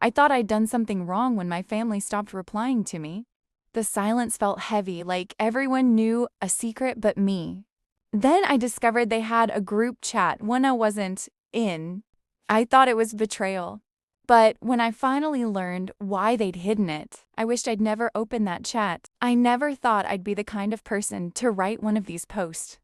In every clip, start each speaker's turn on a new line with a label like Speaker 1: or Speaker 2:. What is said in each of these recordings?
Speaker 1: I thought I'd done something wrong when my family stopped replying to me. The silence felt heavy, like everyone knew a secret but me. Then I discovered they had a group chat, one I wasn't in. I thought it was betrayal. But when I finally learned why they'd hidden it, I wished I'd never opened that chat. I never thought I'd be the kind of person to write one of these posts.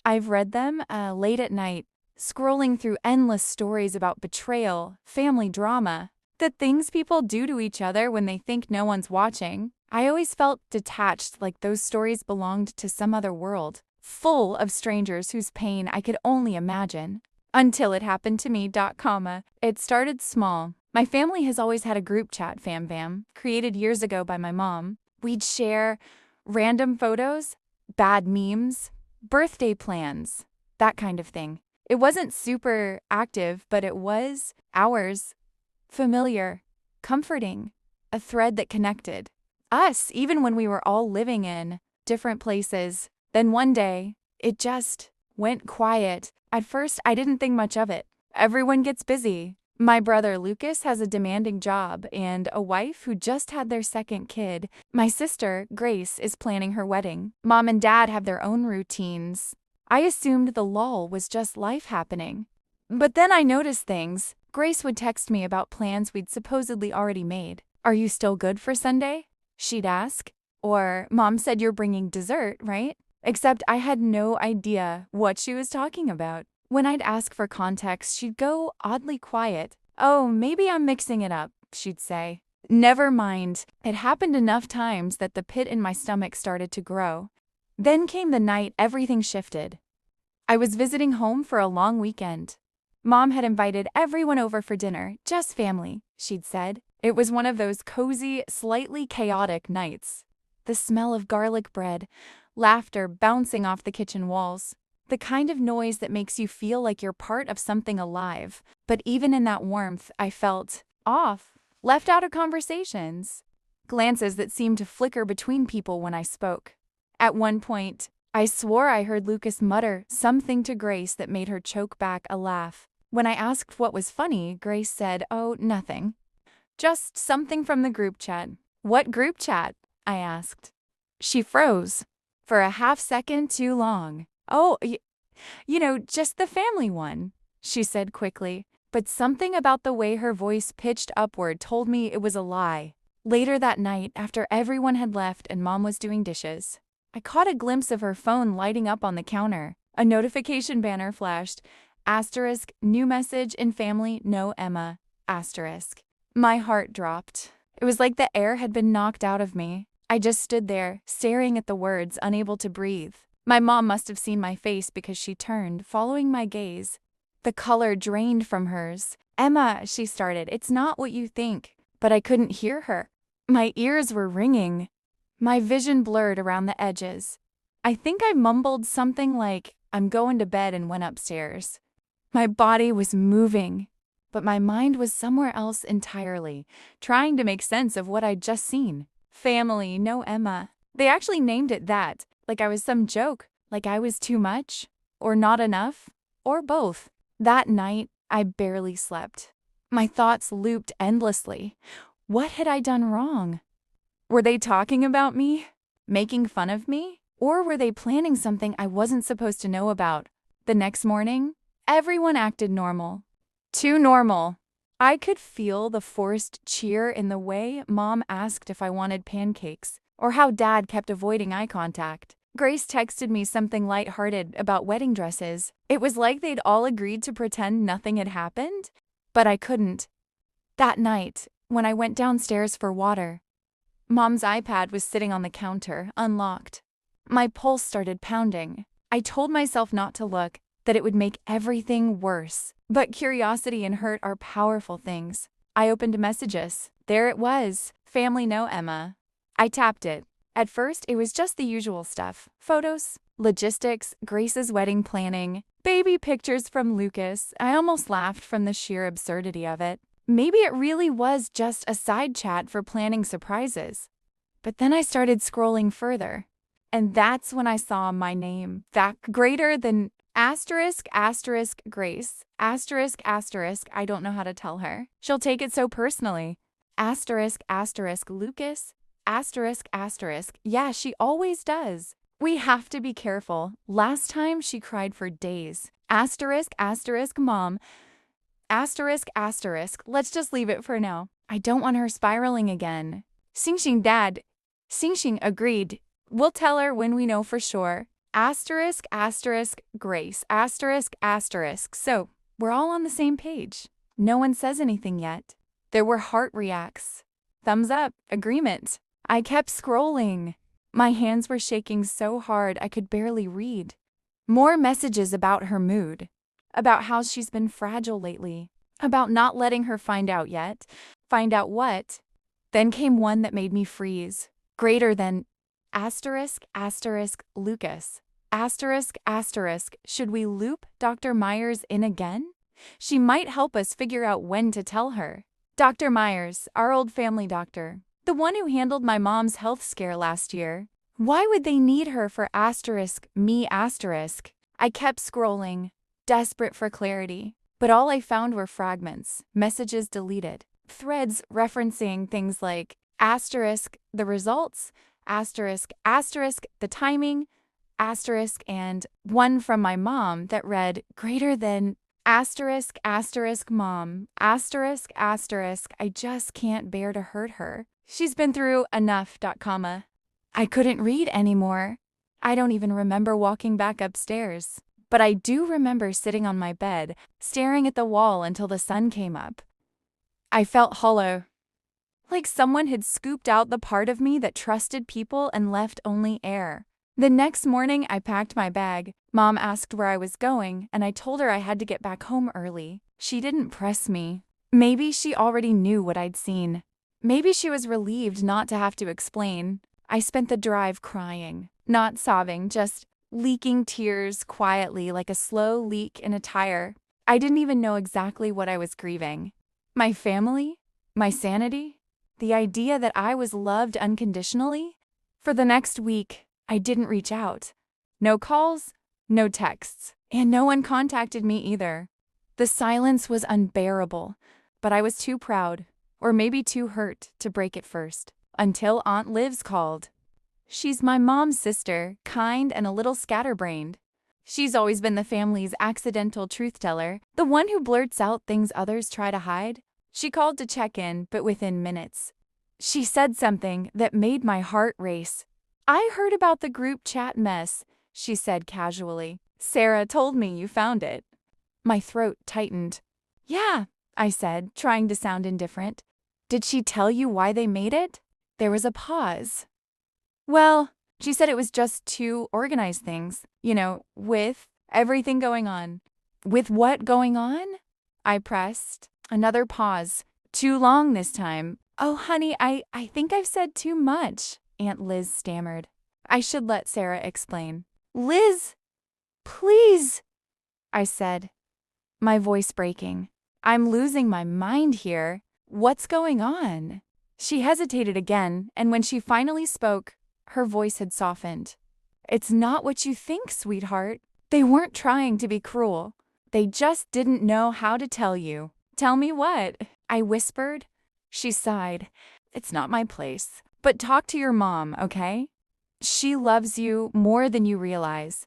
Speaker 1: I've read them late at night, scrolling through endless stories about betrayal, family drama, the things people do to each other when they think no one's watching. I always felt detached, like those stories belonged to some other world, full of strangers whose pain I could only imagine. Until it happened to me. It started small. My family has always had a group chat, Fam, created years ago by my mom. We'd share random photos, bad memes, birthday plans, that kind of thing. It wasn't super active, but it was ours. Familiar, comforting, a thread that connected us, even when we were all living in different places. Then one day, it just went quiet. At first, I didn't think much of it. Everyone gets busy. My brother Lucas has a demanding job and a wife who just had their second kid. My sister, Grace, is planning her wedding. Mom and Dad have their own routines. I assumed the lull was just life happening. But then I noticed things. Grace would text me about plans we'd supposedly already made. "Are you still good for Sunday?" she'd ask. Or, "Mom said you're bringing dessert, right?" Except I had no idea what she was talking about. When I'd ask for context, she'd go oddly quiet. "Oh, maybe I'm mixing it up," she'd say. Never mind. It happened enough times that the pit in my stomach started to grow. Then came the night everything shifted. I was visiting home for a long weekend. Mom had invited everyone over for dinner, just family, she'd said. It was one of those cozy, slightly chaotic nights. The smell of garlic bread, laughter bouncing off the kitchen walls. The kind of noise that makes you feel like you're part of something alive. But even in that warmth, I felt off, left out of conversations. Glances that seemed to flicker between people when I spoke. At one point, I swore I heard Lucas mutter something to Grace that made her choke back a laugh. When I asked what was funny, Grace said, "Oh, nothing. Just something from the group chat." "What group chat?" I asked. She froze. For a half second too long. "Oh, just the family one," she said quickly. But something about the way her voice pitched upward told me it was a lie. Later that night, after everyone had left and Mom was doing dishes, I caught a glimpse of her phone lighting up on the counter. A notification banner flashed. Asterisk, new message in family, no Emma. Asterisk. My heart dropped. It was like the air had been knocked out of me. I just stood there, staring at the words, unable to breathe. My mom must have seen my face because she turned, following my gaze. The color drained from hers. "Emma," she started, "it's not what you think." But I couldn't hear her. My ears were ringing. My vision blurred around the edges. I think I mumbled something like, "I'm going to bed," and went upstairs. My body was moving, but my mind was somewhere else entirely, trying to make sense of what I'd just seen. Family, no Emma. They actually named it that, like I was some joke, like I was too much, or not enough, or both. That night, I barely slept. My thoughts looped endlessly. What had I done wrong? Were they talking about me? Making fun of me? Or were they planning something I wasn't supposed to know about? The next morning, everyone acted normal. Too normal. I could feel the forced cheer in the way Mom asked if I wanted pancakes, or how Dad kept avoiding eye contact. Grace texted me something lighthearted about wedding dresses. It was like they'd all agreed to pretend nothing had happened, but I couldn't. That night, when I went downstairs for water, Mom's iPad was sitting on the counter, unlocked. My pulse started pounding. I told myself not to look, that it would make everything worse. But curiosity and hurt are powerful things. I opened messages. There it was. Family, no Emma. I tapped it. At first, it was just the usual stuff. Photos, logistics, Grace's wedding planning, baby pictures from Lucas. I almost laughed from the sheer absurdity of it. Maybe it really was just a side chat for planning surprises. But then I started scrolling further. And that's when I saw my name, that greater than Asterisk, asterisk, Grace. Asterisk, asterisk, I don't know how to tell her. She'll take it so personally. Asterisk, asterisk, Lucas. Asterisk, asterisk, yeah, she always does. We have to be careful. Last time she cried for days. Asterisk, asterisk, Mom. Asterisk, asterisk, let's just leave it for now. I don't want her spiraling again. Xingxing Dad. Xingxing agreed. We'll tell her when we know for sure. Asterisk, asterisk, Grace. Asterisk, asterisk. So, we're all on the same page. No one says anything yet. There were heart reacts. Thumbs up. Agreement. I kept scrolling. My hands were shaking so hard I could barely read. More messages about her mood. About how she's been fragile lately. About not letting her find out yet. Find out what? Then came one that made me freeze. Greater than asterisk, asterisk, Lucas. Asterisk, asterisk, should we loop Dr. Myers in again? She might help us figure out when to tell her. Dr. Myers, our old family doctor. The one who handled my mom's health scare last year. Why would they need her for asterisk, me asterisk? I kept scrolling, desperate for clarity. But all I found were fragments, messages deleted, threads referencing things like asterisk, the results, asterisk, asterisk, the timing, asterisk, and one from my mom that read greater than asterisk, asterisk, Mom, asterisk, asterisk, I just can't bear to hurt her. She's been through enough, comma. I couldn't read anymore. I don't even remember walking back upstairs. But I do remember sitting on my bed, staring at the wall until the sun came up. I felt hollow, like someone had scooped out the part of me that trusted people and left only air. The next morning, I packed my bag. Mom asked where I was going, and I told her I had to get back home early. She didn't press me. Maybe she already knew what I'd seen. Maybe she was relieved not to have to explain. I spent the drive crying, not sobbing, just leaking tears quietly like a slow leak in a tire. I didn't even know exactly what I was grieving. My family? My sanity? The idea that I was loved unconditionally? For the next week, I didn't reach out. No calls, no texts, and no one contacted me either. The silence was unbearable, but I was too proud, or maybe too hurt, to break it first, until Aunt Liv's called. She's my mom's sister, kind and a little scatterbrained. She's always been the family's accidental truth-teller, the one who blurts out things others try to hide. She called to check in, but within minutes. She said something that made my heart race. I heard about the group chat mess, she said casually. Sarah told me you found it. My throat tightened. Yeah, I said, trying to sound indifferent. Did she tell you why they made it? There was a pause. Well, she said it was just to organize things, with everything going on. With what going on? I pressed. Another pause. Too long this time. Oh, honey, I think I've said too much, Aunt Liz stammered. I should let Sarah explain. Liz, please, I said, my voice breaking. I'm losing my mind here. What's going on? She hesitated again, and when she finally spoke, her voice had softened. It's not what you think, sweetheart. They weren't trying to be cruel. They just didn't know how to tell you. Tell me what? I whispered. She sighed. It's not my place. But talk to your mom, okay? She loves you more than you realize.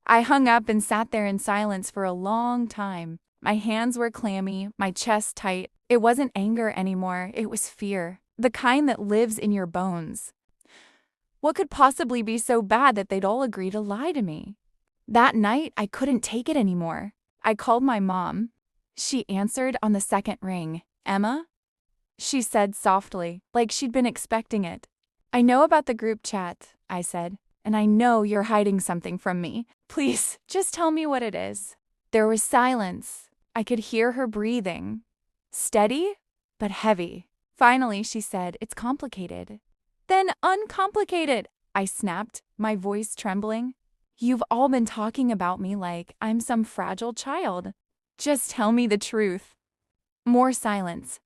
Speaker 1: I hung up and sat there in silence for a long time. My hands were clammy, my chest tight. It wasn't anger anymore, it was fear. The kind that lives in your bones. What could possibly be so bad that they'd all agree to lie to me? That night, I couldn't take it anymore. I called my mom. She answered on the second ring. Emma? She said softly, like she'd been expecting it. I know about the group chat, I said, and I know you're hiding something from me. Please, just tell me what it is. There was silence. I could hear her breathing. Steady, but heavy. Finally, she said, it's complicated. Then uncomplicate it, I snapped, my voice trembling. You've all been talking about me like I'm some fragile child. Just tell me the truth. More silence.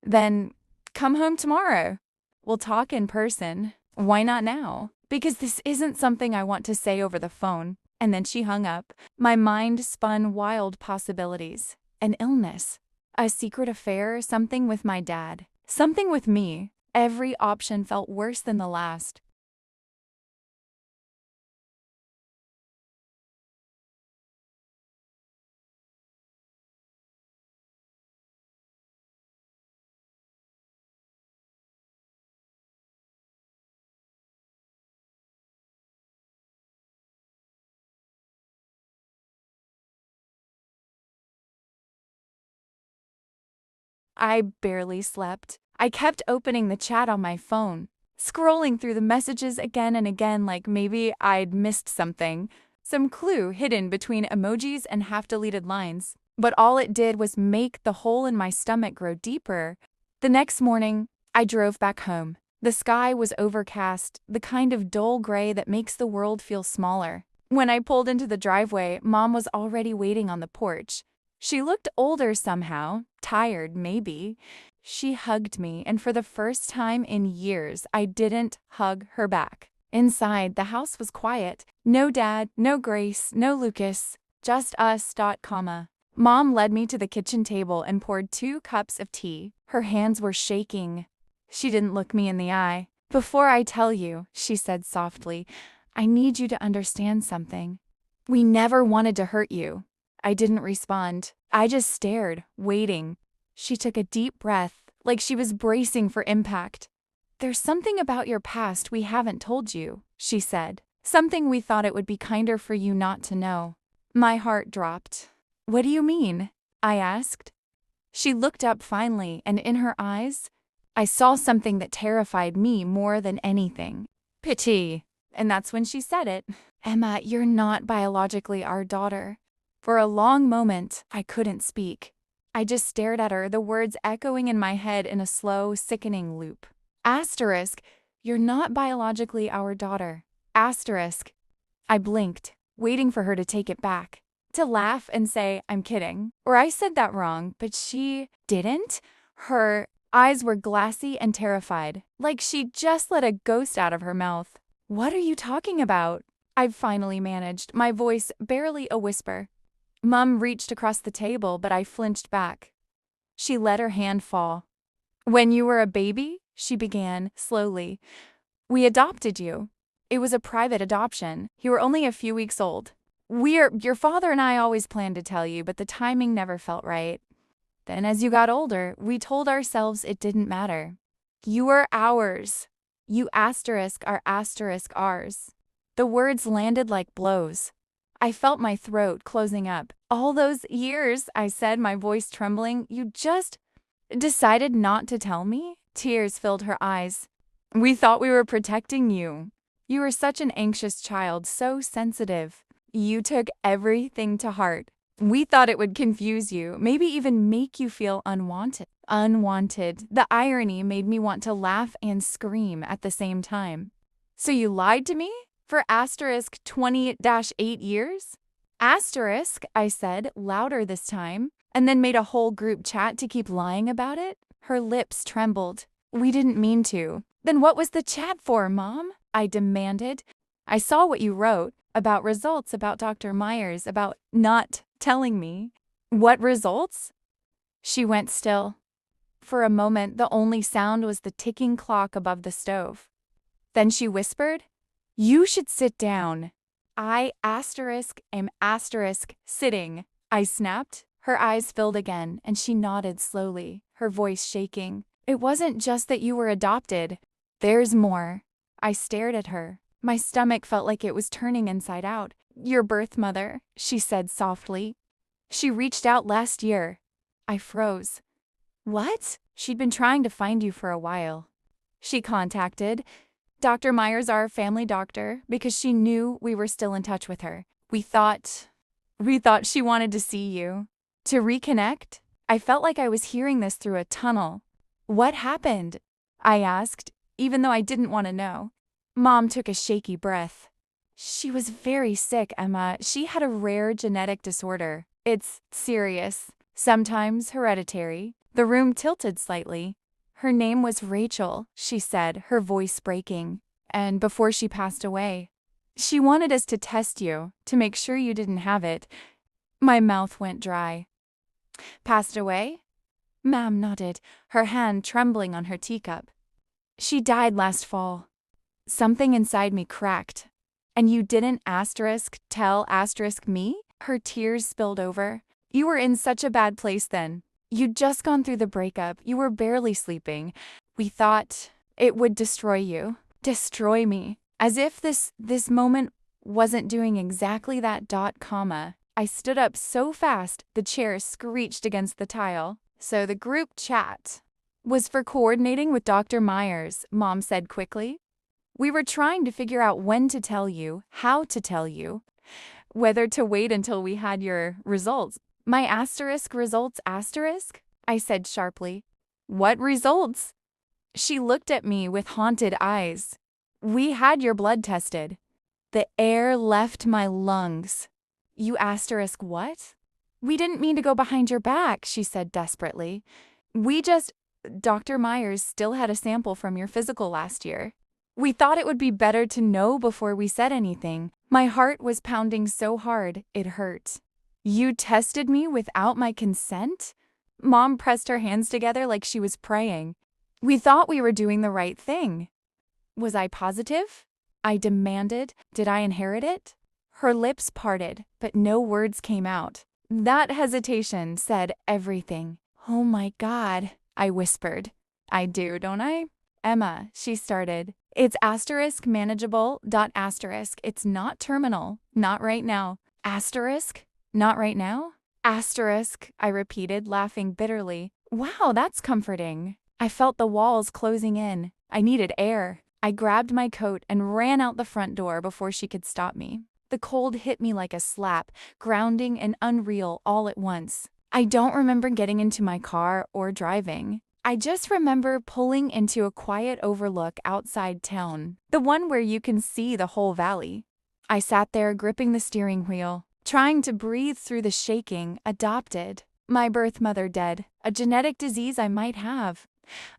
Speaker 1: Then come home tomorrow. We'll talk in person. Why not now? Because this isn't something I want to say over the phone. And then she hung up. My mind spun wild possibilities. An illness, a secret affair, something with my dad, something with me. Every option felt worse than the last. I barely slept. I kept opening the chat on my phone, scrolling through the messages again and again like maybe I'd missed something, some clue hidden between emojis and half-deleted lines. But all it did was make the hole in my stomach grow deeper. The next morning, I drove back home. The sky was overcast, the kind of dull gray that makes the world feel smaller. When I pulled into the driveway, Mom was already waiting on the porch. She looked older somehow, tired maybe. She hugged me, and for the first time in years, I didn't hug her back. Inside, the house was quiet. No Dad, no Grace, no Lucas, just us. Mom led me to the kitchen table and poured 2 cups of tea. Her hands were shaking. She didn't look me in the eye. "Before I tell you," she said softly, "I need you to understand something. We never wanted to hurt you." I didn't respond. I just stared, waiting. She took a deep breath, like she was bracing for impact. "There's something about your past we haven't told you," she said. "Something we thought it would be kinder for you not to know." My heart dropped. "What do you mean?" I asked. She looked up finally, and in her eyes, I saw something that terrified me more than anything. Pity. And that's when she said it. "Emma, you're not biologically our daughter." For a long moment, I couldn't speak. I just stared at her, the words echoing in my head in a slow, sickening loop. Asterisk, you're not biologically our daughter. Asterisk. I blinked, waiting for her to take it back. To laugh and say, "I'm kidding." Or I said that wrong, but she didn't. Her eyes were glassy and terrified, like she'd just let a ghost out of her mouth. "What are you talking about?" I finally managed, my voice barely a whisper. Mom reached across the table, but I flinched back. She let her hand fall. "When you were a baby," she began, slowly, "we adopted you. It was a private adoption. You were only a few weeks old. Your father and I always planned to tell you, but the timing never felt right. Then as you got older, we told ourselves it didn't matter. You were ours. You asterisk are asterisk ours." The words landed like blows. I felt my throat closing up. "All those years," I said, my voice trembling, "you just decided not to tell me?" Tears filled her eyes. "We thought we were protecting you. You were such an anxious child, so sensitive. You took everything to heart. We thought it would confuse you, maybe even make you feel unwanted." Unwanted. The irony made me want to laugh and scream at the same time. "So you lied to me? For asterisk 20-8 years? Asterisk," I said, louder this time, and then made a whole group chat to keep lying about it. Her lips trembled. "We didn't mean to." "Then what was the chat for, Mom?" I demanded. "I saw what you wrote, about results, about Dr. Myers, about not telling me." "What results?" She went still. For a moment, the only sound was the ticking clock above the stove. Then she whispered, "You should sit down." "I asterisk am asterisk sitting," I snapped. Her eyes filled again, and she nodded slowly, her voice shaking. "It wasn't just that you were adopted. There's more." I stared at her. My stomach felt like it was turning inside out. "Your birth mother," she said softly. "She reached out last year." I froze. "What?" "She'd been trying to find you for a while. She contacted Dr. Myers, our family doctor, because she knew we were still in touch with her. We thought she wanted to see you. To reconnect?" I felt like I was hearing this through a tunnel. "What happened?" I asked, even though I didn't want to know. Mom took a shaky breath. "She was very sick, Emma. She had a rare genetic disorder. It's serious, sometimes hereditary." The room tilted slightly. "Her name was Rachel," she said, her voice breaking. "And before she passed away, She wanted us to test you, to make sure you didn't have it. My mouth went dry. Passed away? Ma'am nodded, her hand trembling on her teacup. She died last fall. Something inside me cracked. And you didn't tell me? Her tears spilled over. You were in such a bad place then. You'd just gone through the breakup. You were barely sleeping. We thought it would destroy you. Destroy me. As if this moment wasn't doing exactly that ... I stood up so fast the chair screeched against the tile. So the group chat was for coordinating with Dr. Myers, Mom said quickly. We were trying to figure out when to tell you, how to tell you, whether to wait until we had your results. My results? I said sharply. What results? She looked at me with haunted eyes. We had your blood tested. The air left my lungs. You what? We didn't mean to go behind your back, she said desperately. Dr. Myers still had a sample from your physical last year. We thought it would be better to know before we said anything. My heart was pounding so hard, it hurt. You tested me without my consent? Mom pressed her hands together like she was praying. We thought we were doing the right thing. Was I positive? I demanded. Did I inherit it? Her lips parted, but no words came out. That hesitation said everything. Oh my God, I whispered. I do, don't I? Emma, she started. It's manageable. It's not terminal. Not right now. Not right now? I repeated, laughing bitterly. Wow, that's comforting. I felt the walls closing in. I needed air. I grabbed my coat and ran out the front door before she could stop me. The cold hit me like a slap, grounding and unreal all at once. I don't remember getting into my car or driving. I just remember pulling into a quiet overlook outside town, the one where you can see the whole valley. I sat there gripping the steering wheel, trying to breathe through the shaking. Adopted. My birth mother dead. A genetic disease I might have.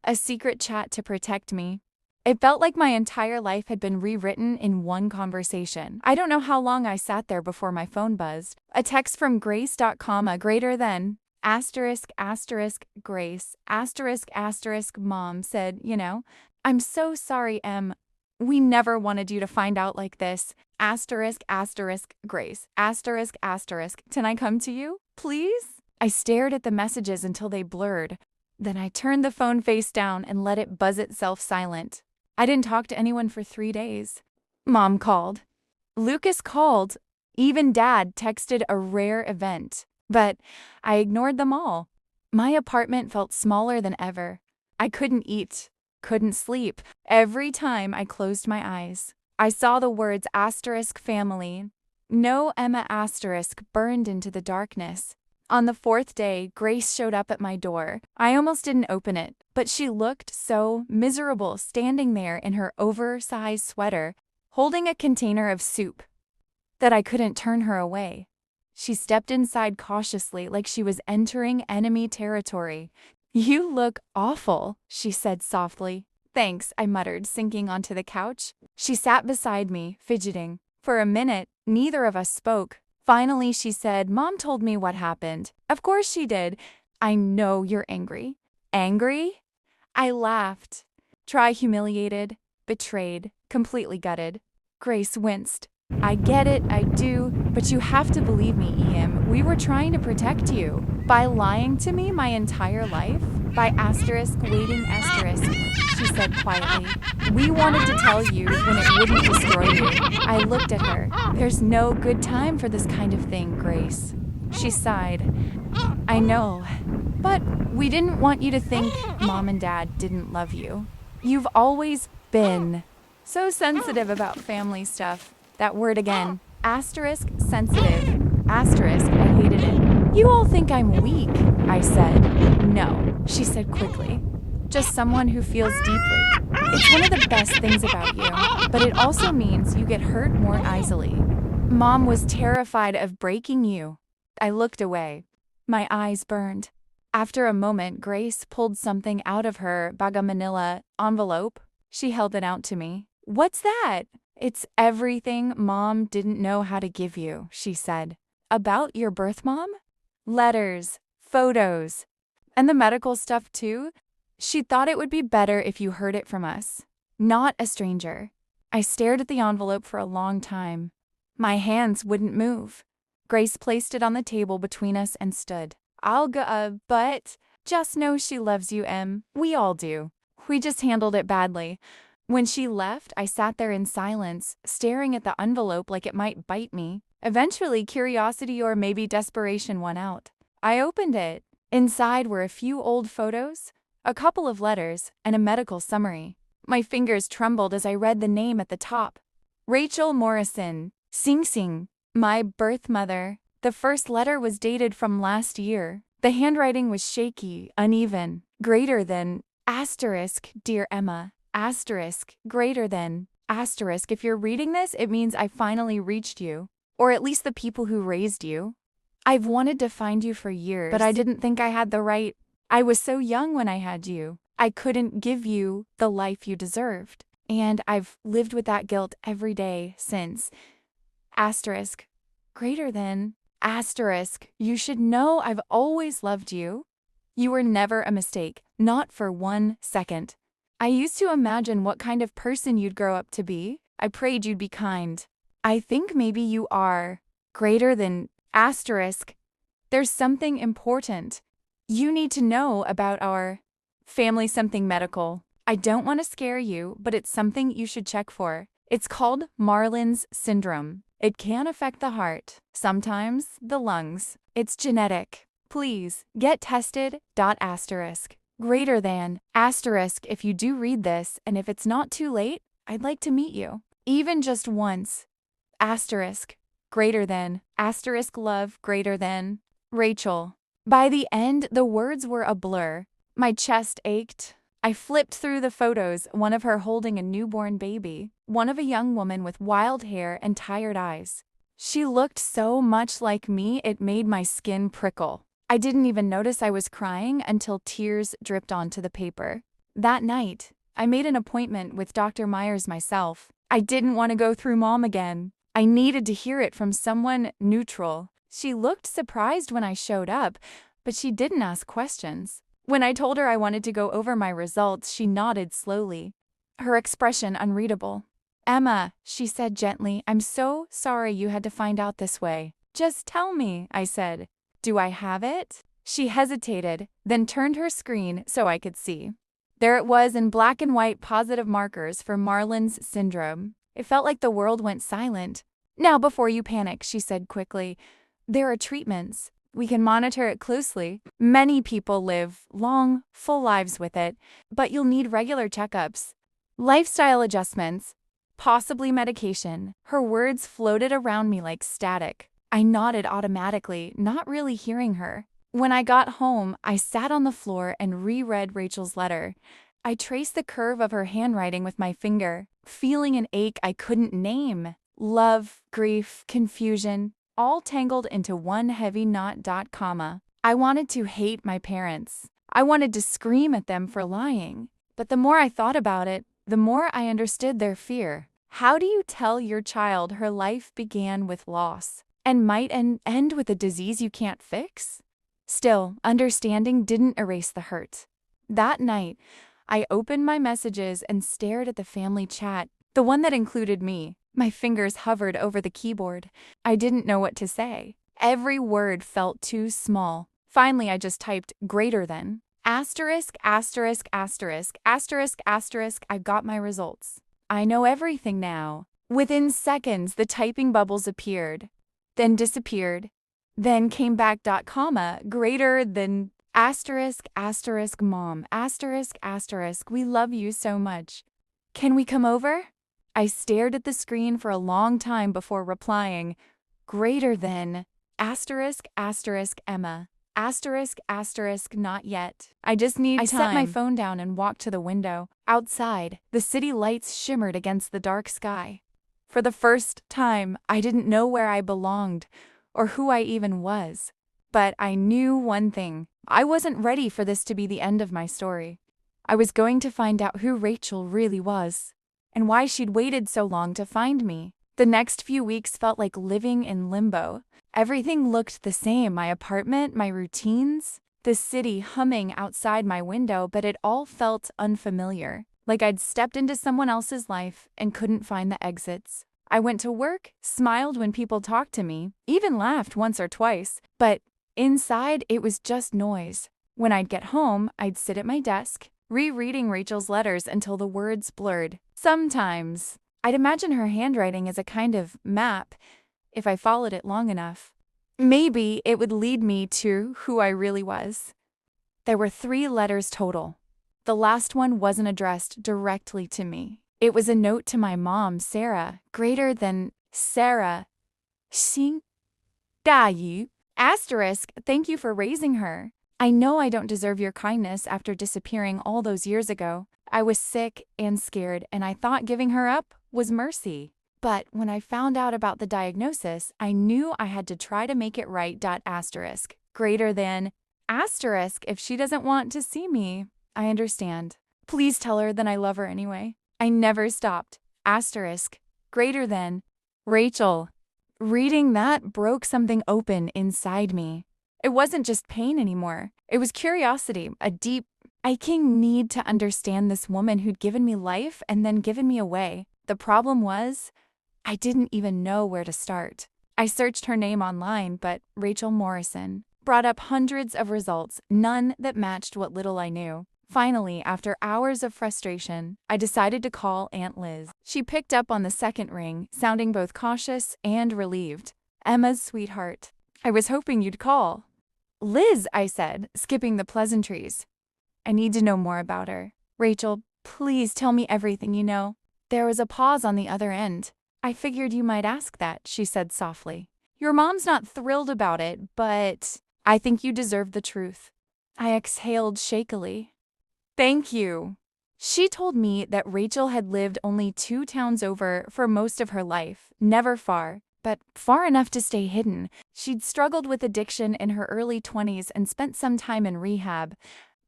Speaker 1: A secret chat to protect me. It felt like my entire life had been rewritten in one conversation. I don't know how long I sat there before my phone buzzed. A text from Grace. Greater than Grace Mom said, I'm so sorry, Em. We never wanted you to find out like this. Grace. Can I come to you, please? I stared at the messages until they blurred. Then I turned the phone face down and let it buzz itself silent. I didn't talk to anyone for 3 days. Mom called. Lucas called. Even Dad texted a rare event. But I ignored them all. My apartment felt smaller than ever. I couldn't eat, couldn't sleep. Every time I closed my eyes, I saw the words family. No Emma burned into the darkness. On the 4th day, Grace showed up at my door. I almost didn't open it, but she looked so miserable standing there in her oversized sweater, holding a container of soup, that I couldn't turn her away. She stepped inside cautiously like she was entering enemy territory. You look awful, she said softly. Thanks, I muttered, sinking onto the couch. She sat beside me, fidgeting. For a minute, neither of us spoke. Finally, she said, Mom told me what happened. Of course she did. I know you're angry. Angry? I laughed. Try humiliated, betrayed, completely gutted. Grace winced. I get it, I do, but you have to believe me, Em. We were trying to protect you. By lying to me my entire life? By waiting, she said quietly. We wanted to tell you when it wouldn't destroy you. I looked at her. There's no good time for this kind of thing, Grace. She sighed. I know, but we didn't want you to think Mom and Dad didn't love you. You've always been so sensitive about family stuff. That word again. Sensitive. I hated it. You all think I'm weak, I said. No, she said quickly. Just someone who feels deeply. It's one of the best things about you, but it also means you get hurt more easily. Mom was terrified of breaking you. I looked away. My eyes burned. After a moment, Grace pulled something out of her manila envelope. She held it out to me. What's that? It's everything Mom didn't know how to give you, she said. About your birth, Mom? Letters, photos, and the medical stuff too? She thought it would be better if you heard it from us, not a stranger. I stared at the envelope for a long time. My hands wouldn't move. Grace placed it on the table between us and stood. I'll go, but just know she loves you, Em. We all do. We just handled it badly. When she left, I sat there in silence, staring at the envelope like it might bite me. Eventually, curiosity or maybe desperation won out. I opened it. Inside were a few old photos, a couple of letters, and a medical summary. My fingers trembled as I read the name at the top. Rachel Morrison, Sing Sing, my birth mother. The first letter was dated from last year. The handwriting was shaky, uneven, greater than, asterisk, dear Emma, asterisk, greater than, asterisk. If you're reading this, it means I finally reached you, or at least the people who raised you. I've wanted to find you for years, but I didn't think I had the right. I was so young when I had you. I couldn't give you the life you deserved. And I've lived with that guilt every day since. Asterisk, greater than, asterisk, you should know I've always loved you. You were never a mistake, not for 1 second. I used to imagine what kind of person you'd grow up to be. I prayed you'd be kind. I think maybe you are. Greater than, asterisk, there's something important. You need to know about our family something medical. I don't want to scare you, but it's something you should check for. It's called Marlin's syndrome. It can affect the heart, sometimes the lungs. It's genetic. Please get tested. Asterisk. Greater than, asterisk, if you do read this, and if it's not too late, I'd like to meet you. Even just once. Asterisk. Greater than, asterisk love, greater than, Rachel. By the end, the words were a blur. My chest ached. I flipped through the photos, one of her holding a newborn baby, one of a young woman with wild hair and tired eyes. She looked so much like me, it made my skin prickle. I didn't even notice I was crying until tears dripped onto the paper. That night, I made an appointment with Dr. Myers myself. I didn't want to go through Mom again. I needed to hear it from someone neutral. She looked surprised when I showed up, but she didn't ask questions. When I told her I wanted to go over my results, she nodded slowly, her expression unreadable. Emma, she said gently, I'm so sorry you had to find out this way. Just tell me, I said. Do I have it? She hesitated, then turned her screen so I could see. There it was in black and white positive markers for Marlin's syndrome. It felt like the world went silent. Now before you panic, she said quickly, there are treatments. We can monitor it closely. Many people live long, full lives with it, but you'll need regular checkups, lifestyle adjustments, possibly medication. Her words floated around me like static. I nodded automatically, not really hearing her. When I got home, I sat on the floor and reread Rachel's letter. I traced the curve of her handwriting with my finger, feeling an ache I couldn't name. Love, grief, confusion, all tangled into one heavy knot. I wanted to hate my parents. I wanted to scream at them for lying. But the more I thought about it, the more I understood their fear. How do you tell your child her life began with loss and might end with a disease you can't fix? Still, understanding didn't erase the hurt. That night, I opened my messages and stared at the family chat, the one that included me. My fingers hovered over the keyboard. I didn't know what to say. Every word felt too small. Finally, I just typed greater than. Asterisk, asterisk, asterisk, asterisk, asterisk, I got my results. I know everything now. Within seconds, the typing bubbles appeared, then disappeared, then came back. Greater than, asterisk, asterisk, Mom, asterisk, asterisk, we love you so much. Can we come over? I stared at the screen for a long time before replying, greater than, asterisk, asterisk, Emma, asterisk, asterisk, not yet. I just need time. I set my phone down and walked to the window. Outside, the city lights shimmered against the dark sky. For the first time, I didn't know where I belonged or who I even was. But I knew one thing. I wasn't ready for this to be the end of my story. I was going to find out who Rachel really was. and why she'd waited so long to find me. The next few weeks felt like living in limbo. Everything looked the same, my apartment, my routines, the city humming outside my window, but it all felt unfamiliar, like I'd stepped into someone else's life and couldn't find the exits. I went to work, smiled when people talked to me, even laughed once or twice, but inside it was just noise. When I'd get home, I'd sit at my desk, rereading Rachel's letters until the words blurred. Sometimes I'd imagine her handwriting as a kind of map. If I followed it long enough, maybe it would lead me to who I really was. There were 3 letters total. The last one wasn't addressed directly to me. It was a note to my mom, Sarah, greater than Sarah. Xing Da Yu. Asterisk, thank you for raising her. I know I don't deserve your kindness after disappearing all those years ago. I was sick and scared, and I thought giving her up was mercy. But when I found out about the diagnosis, I knew I had to try to make it right. Asterisk, greater than asterisk, if she doesn't want to see me, I understand. Please tell her that I love her anyway. I never stopped. Asterisk, greater than Rachel. Reading that broke something open inside me. It wasn't just pain anymore. It was curiosity, a deep, aching need to understand this woman who'd given me life and then given me away. The problem was, I didn't even know where to start. I searched her name online, but Rachel Morrison brought up hundreds of results, none that matched what little I knew. Finally, after hours of frustration, I decided to call Aunt Liz. She picked up on the second ring, sounding both cautious and relieved. Emma's sweetheart. I was hoping you'd call. Liz, I said, skipping the pleasantries. I need to know more about her. Rachel, please tell me everything you know. There was a pause on the other end. I figured you might ask that, she said softly. Your mom's not thrilled about it, but I think you deserve the truth. I exhaled shakily. Thank you. She told me that Rachel had lived only 2 towns over for most of her life, never far, but far enough to stay hidden. She'd struggled with addiction in her early 20s and spent some time in rehab.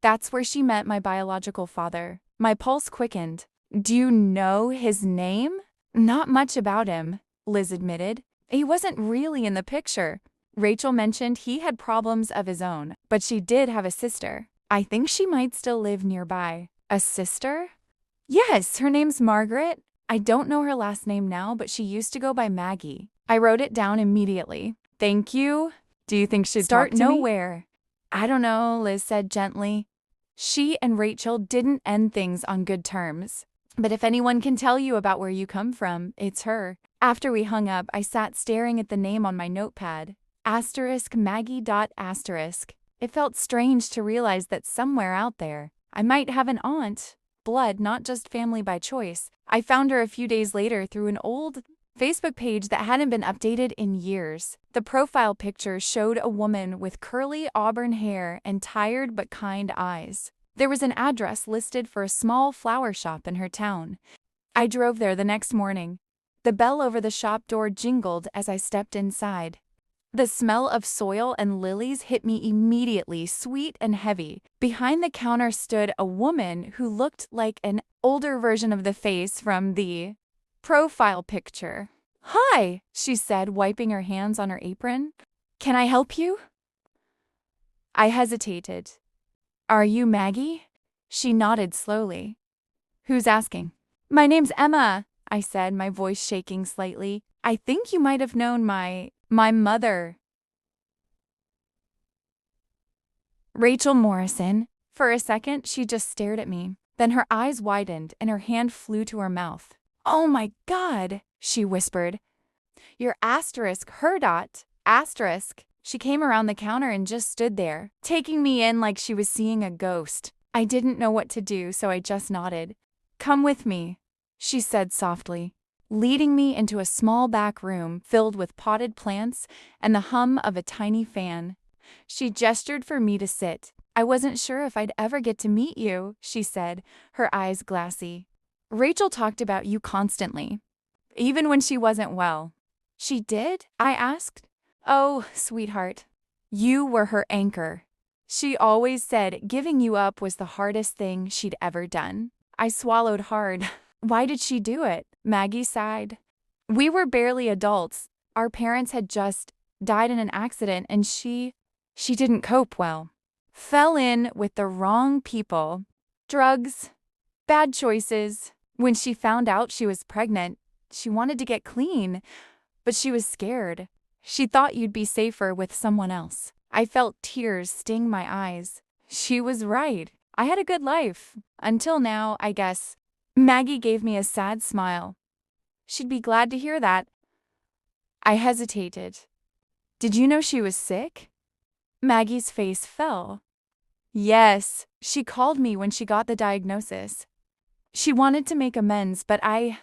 Speaker 1: That's where she met my biological father. My pulse quickened. Do you know his name? Not much about him, Liz admitted. He wasn't really in the picture. Rachel mentioned he had problems of his own, but she did have a sister. I think she might still live nearby. A sister? Yes, her name's Margaret. I don't know her last name now, but she used to go by Maggie. I wrote it down immediately. Thank you. Do you think she'd
Speaker 2: Start
Speaker 1: talk to me?
Speaker 2: nowhere.
Speaker 1: I don't know, Liz said gently. She and Rachel didn't end things on good terms. But if anyone can tell you about where you come from, it's her. After we hung up, I sat staring at the name on my notepad. Asterisk Maggie dot asterisk. It felt strange to realize that somewhere out there, I might have an aunt. Blood, not just family by choice. I found her a few days later through an old Facebook page that hadn't been updated in years. The profile picture showed a woman with curly auburn hair and tired but kind eyes. There was an address listed for a small flower shop in her town. I drove there the next morning. The bell over the shop door jingled as I stepped inside. The smell of soil and lilies hit me immediately, sweet and heavy. Behind the counter stood a woman who looked like an older version of the face from the profile picture. Hi, she said, wiping her hands on her apron. Can I help you? I hesitated. Are you Maggie? She nodded slowly. Who's asking? My name's Emma, I said, my voice shaking slightly. I think you might have known my mother. Rachel Morrison. For a second, she just stared at me. Then her eyes widened and her hand flew to her mouth. Oh my God, she whispered. Your asterisk, her dot, asterisk. She came around the counter and just stood there, taking me in like she was seeing a ghost. I didn't know what to do, so I just nodded. Come with me, she said softly, leading me into a small back room filled with potted plants and the hum of a tiny fan. She gestured for me to sit. I wasn't sure if I'd ever get to meet you, she said, her eyes glassy. Rachel talked about you constantly, even when she wasn't well. She did? I asked. Oh, sweetheart, you were her anchor. She always said giving you up was the hardest thing she'd ever done. I swallowed hard. Why did she do it? Maggie sighed. We were barely adults. Our parents had just died in an accident and she didn't cope well. Fell in with the wrong people. Drugs, bad choices. When she found out she was pregnant, she wanted to get clean, but she was scared. She thought you'd be safer with someone else. I felt tears sting my eyes. She was right. I had a good life. Until now, I guess. Maggie gave me a sad smile. She'd be glad to hear that. I hesitated. Did you know she was sick? Maggie's face fell. Yes, she called me when she got the diagnosis. She wanted to make amends, but I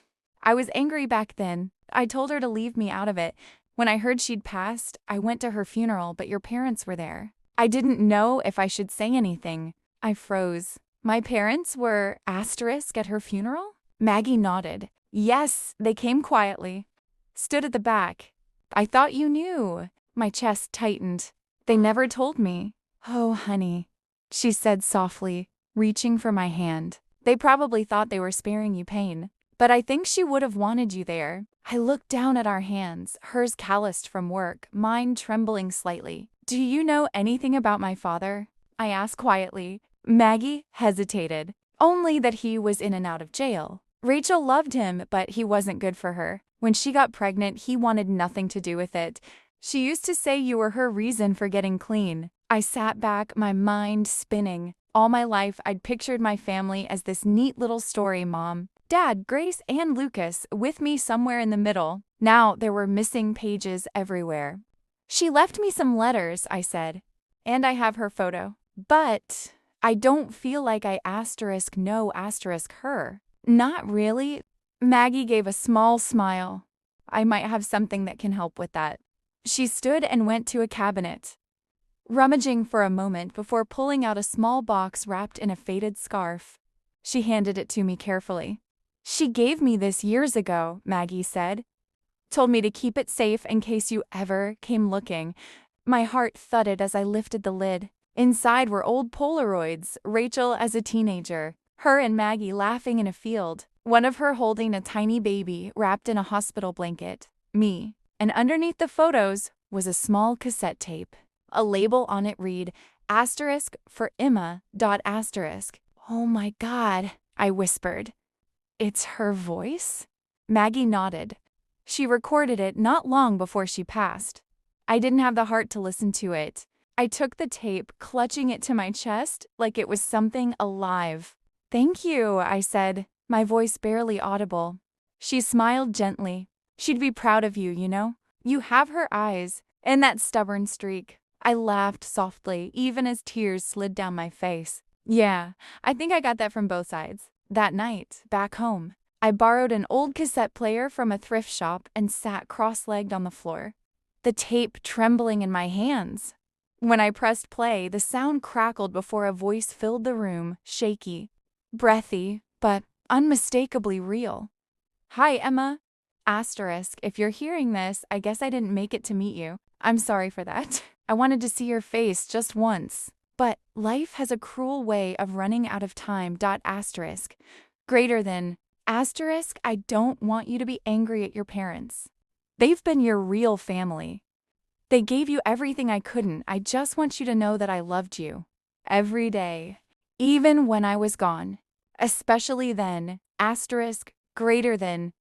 Speaker 1: was angry back then. I told her to leave me out of it. When I heard she'd passed, I went to her funeral, but your parents were there. I didn't know if I should say anything. I froze. My parents were ** at her funeral? Maggie nodded. Yes, they came quietly. Stood at the back. I thought you knew. My chest tightened. They never told me. Oh, honey, she said softly, reaching for my hand. They probably thought they were sparing you pain. But I think she would have wanted you there. I looked down at our hands, hers calloused from work, mine trembling slightly. Do you know anything about my father? I asked quietly. Maggie hesitated. Only that he was in and out of jail. Rachel loved him, but he wasn't good for her. When she got pregnant, he wanted nothing to do with it. She used to say you were her reason for getting clean. I sat back, my mind spinning. All my life, I'd pictured my family as this neat little story, Mom. Dad, Grace, and Lucas, with me somewhere in the middle. Now there were missing pages everywhere. She left me some letters, I said, and I have her photo. But I don't feel like I no her. Not really. Maggie gave a small smile. I might have something that can help with that. She stood and went to a cabinet, rummaging for a moment before pulling out a small box wrapped in a faded scarf. She handed it to me carefully. She gave me this years ago, Maggie said. Told me to keep it safe in case you ever came looking. My heart thudded as I lifted the lid. Inside were old Polaroids, Rachel as a teenager, her and Maggie laughing in a field, one of her holding a tiny baby wrapped in a hospital blanket, me. And underneath the photos was a small cassette tape. A label on it read, * for Emma. Oh my God, I whispered. It's her voice? Maggie nodded. She recorded it not long before she passed. I didn't have the heart to listen to it. I took the tape, clutching it to my chest like it was something alive. Thank you, I said, my voice barely audible. She smiled gently. She'd be proud of you, you know? You have her eyes, and that stubborn streak. I laughed softly, even as tears slid down my face. Yeah, I think I got that from both sides. That night, back home, I borrowed an old cassette player from a thrift shop and sat cross-legged on the floor, the tape trembling in my hands. When I pressed play, the sound crackled before a voice filled the room, shaky, breathy, but unmistakably real. Hi, Emma. If you're hearing this, I guess I didn't make it to meet you. I'm sorry for that. I wanted to see your face just once. But life has a cruel way of running out of time. Greater than I don't want you to be angry at your parents. They've been your real family. They gave you everything I couldn't. I just want you to know that I loved you. Every day. Even when I was gone. Especially then. Greater than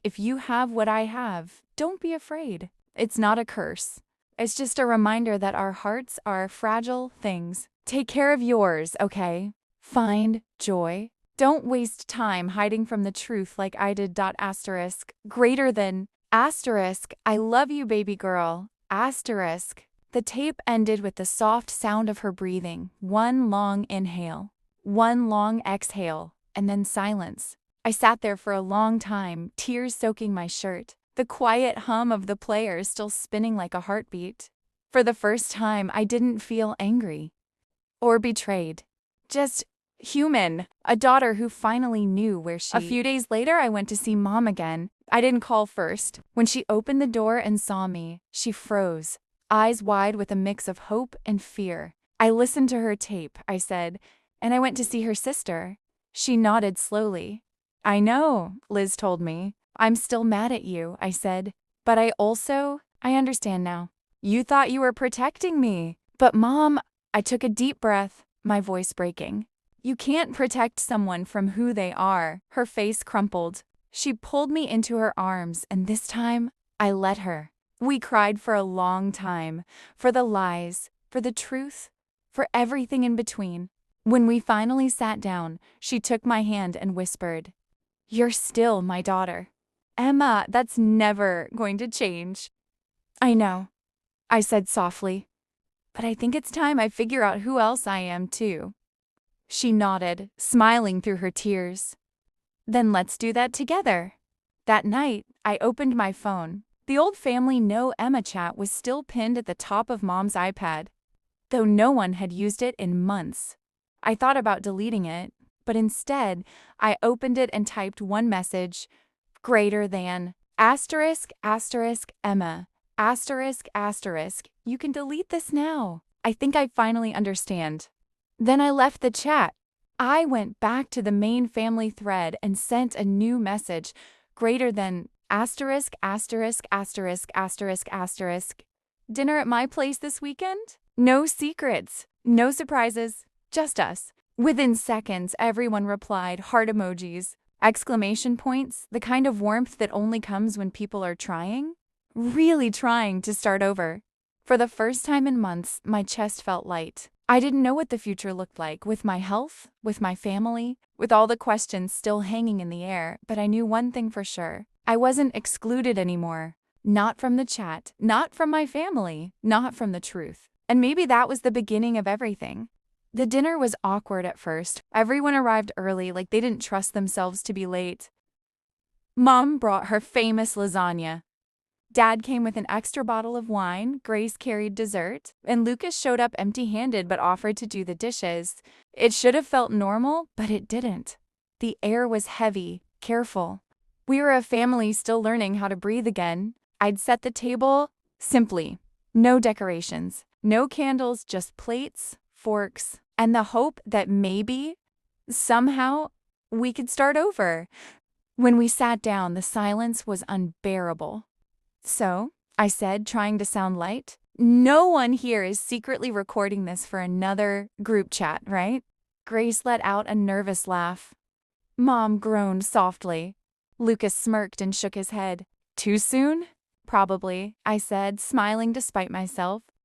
Speaker 1: if you have what I have, don't be afraid. It's not a curse. It's just a reminder that our hearts are fragile things. Take care of yours, okay? Find joy. Don't waste time hiding from the truth like I did. Greater than I love you, baby girl. The tape ended with the soft sound of her breathing. One long inhale, one long exhale, and then silence. I sat there for a long time, tears soaking my shirt. The quiet hum of the player still spinning like a heartbeat. For the first time, I didn't feel angry or betrayed. Just human, a daughter who finally knew where she... A few days later, I went to see Mom again. I didn't call first. When she opened the door and saw me, she froze, eyes wide with a mix of hope and fear. I listened to her tape, I said, and I went to see her sister. She nodded slowly. I know, Liz told me. I'm still mad at you, I said. But I understand now. You thought you were protecting me. But Mom, I took a deep breath, my voice breaking. You can't protect someone from who they are. Her face crumpled. She pulled me into her arms, and this time, I let her. We cried for a long time, for the lies, for the truth, for everything in between. When we finally sat down, she took my hand and whispered, "You're still my daughter." Emma, that's never going to change. I know, I said softly, but I think it's time I figure out who else I am too. She nodded, smiling through her tears. Then let's do that together. That night, I opened my phone. The old family No Emma chat was still pinned at the top of Mom's iPad, though no one had used it in months. I thought about deleting it, but instead, I opened it and typed one message, greater than, asterisk, asterisk, Emma, asterisk, asterisk. You can delete this now. I think I finally understand. Then I left the chat. I went back to the main family thread and sent a new message, greater than, asterisk, asterisk, asterisk, asterisk, asterisk. Dinner at my place this weekend? No secrets, no surprises, just us. Within seconds, everyone replied, heart emojis, exclamation points, the kind of warmth that only comes when people are trying, really trying to start over. For the first time in months, my chest felt light. I didn't know what the future looked like, with my health, with my family, with all the questions still hanging in the air, but I knew one thing for sure. I wasn't excluded anymore. Not from the chat, not from my family, not from the truth. And maybe that was the beginning of everything. The dinner was awkward at first. Everyone arrived early, like they didn't trust themselves to be late. Mom brought her famous lasagna. Dad came with an extra bottle of wine, Grace carried dessert, and Lucas showed up empty-handed but offered to do the dishes. It should have felt normal, but it didn't. The air was heavy, careful. We were a family still learning how to breathe again. I'd set the table simply. No decorations, no candles, just plates, forks, and the hope that maybe, somehow, we could start over. When we sat down, the silence was unbearable. So, I said, trying to sound light, no one here is secretly recording this for another group chat, right? Grace let out a nervous laugh. Mom groaned softly. Lucas smirked and shook his head. Too soon? Probably, I said, smiling despite myself.